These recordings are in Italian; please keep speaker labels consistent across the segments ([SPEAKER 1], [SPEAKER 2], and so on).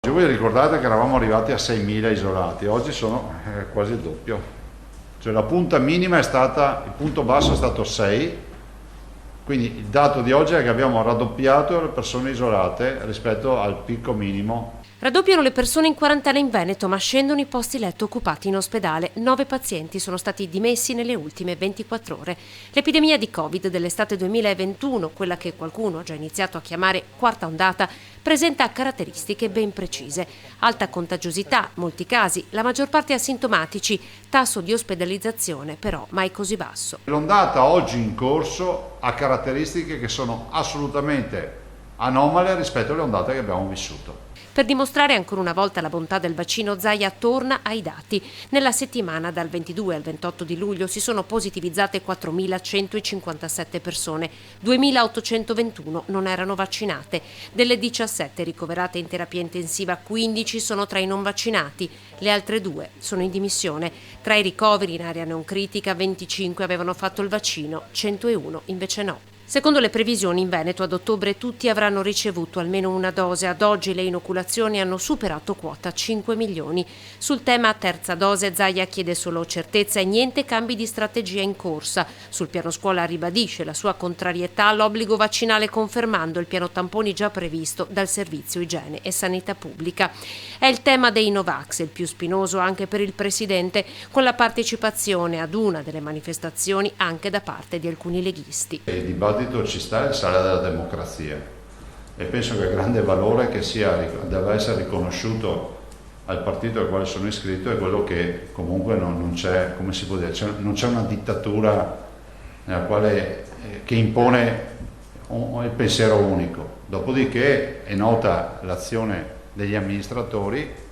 [SPEAKER 1] Voi ricordate che eravamo arrivati a 6.000 isolati, oggi sono quasi il doppio. Cioè la punta minima è stata, il punto basso è stato 6, quindi il dato di oggi è che abbiamo raddoppiato le persone isolate rispetto al picco minimo.
[SPEAKER 2] Raddoppiano le persone in quarantena in Veneto, ma scendono i posti letto occupati in ospedale. 9 pazienti sono stati dimessi nelle ultime 24 ore. L'epidemia di Covid dell'estate 2021, quella che qualcuno ha già iniziato a chiamare quarta ondata, presenta caratteristiche ben precise. Alta contagiosità, molti casi, la maggior parte asintomatici, tasso di ospedalizzazione però mai così basso.
[SPEAKER 1] L'ondata oggi in corso ha caratteristiche che sono assolutamente anomale rispetto alle ondate che abbiamo vissuto.
[SPEAKER 2] Per dimostrare ancora una volta la bontà del vaccino, Zaia torna ai dati. Nella settimana dal 22 al 28 di luglio si sono positivizzate 4.157 persone, 2.821 non erano vaccinate. Delle 17 ricoverate in terapia intensiva, 15 sono tra i non vaccinati, le altre 2 sono in dimissione. Tra i ricoveri in area non critica, 25 avevano fatto il vaccino, 101 invece no. Secondo le previsioni, in Veneto ad ottobre tutti avranno ricevuto almeno una dose. Ad oggi le inoculazioni hanno superato quota 5 milioni. Sul tema terza dose, Zaia chiede solo certezza e niente cambi di strategia in corsa. Sul piano scuola ribadisce la sua contrarietà all'obbligo vaccinale, confermando il piano tamponi già previsto dal Servizio Igiene e Sanità Pubblica. È il tema dei Novax, il più spinoso anche per il Presidente, con la partecipazione ad una delle manifestazioni anche da parte di alcuni leghisti.
[SPEAKER 1] Il dibattito ci sta il sale della democrazia e penso che il grande valore che deve essere riconosciuto al partito al quale sono iscritto è quello che comunque non c'è, come si può dire, non c'è una dittatura nella quale, che impone il pensiero unico. Dopodiché è nota l'azione degli amministratori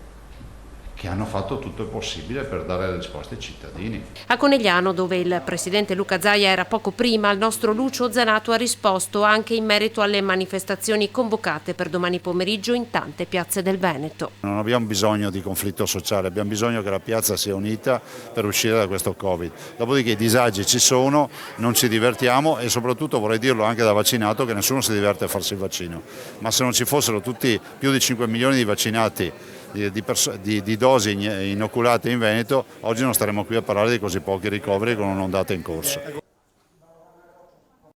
[SPEAKER 1] che hanno fatto tutto il possibile per dare le risposte ai cittadini.
[SPEAKER 2] A Conegliano, dove il presidente Luca Zaia era poco prima, il nostro Lucio Zanato ha risposto anche in merito alle manifestazioni convocate per domani pomeriggio in tante piazze del Veneto.
[SPEAKER 1] Non abbiamo bisogno di conflitto sociale, abbiamo bisogno che la piazza sia unita per uscire da questo Covid. Dopodiché i disagi ci sono, non ci divertiamo e soprattutto vorrei dirlo anche da vaccinato che nessuno si diverte a farsi il vaccino. Ma se non ci fossero tutti più di 5 milioni di vaccinati di dosi inoculate in Veneto, oggi non staremmo qui a parlare di così pochi ricoveri con un'ondata in corso.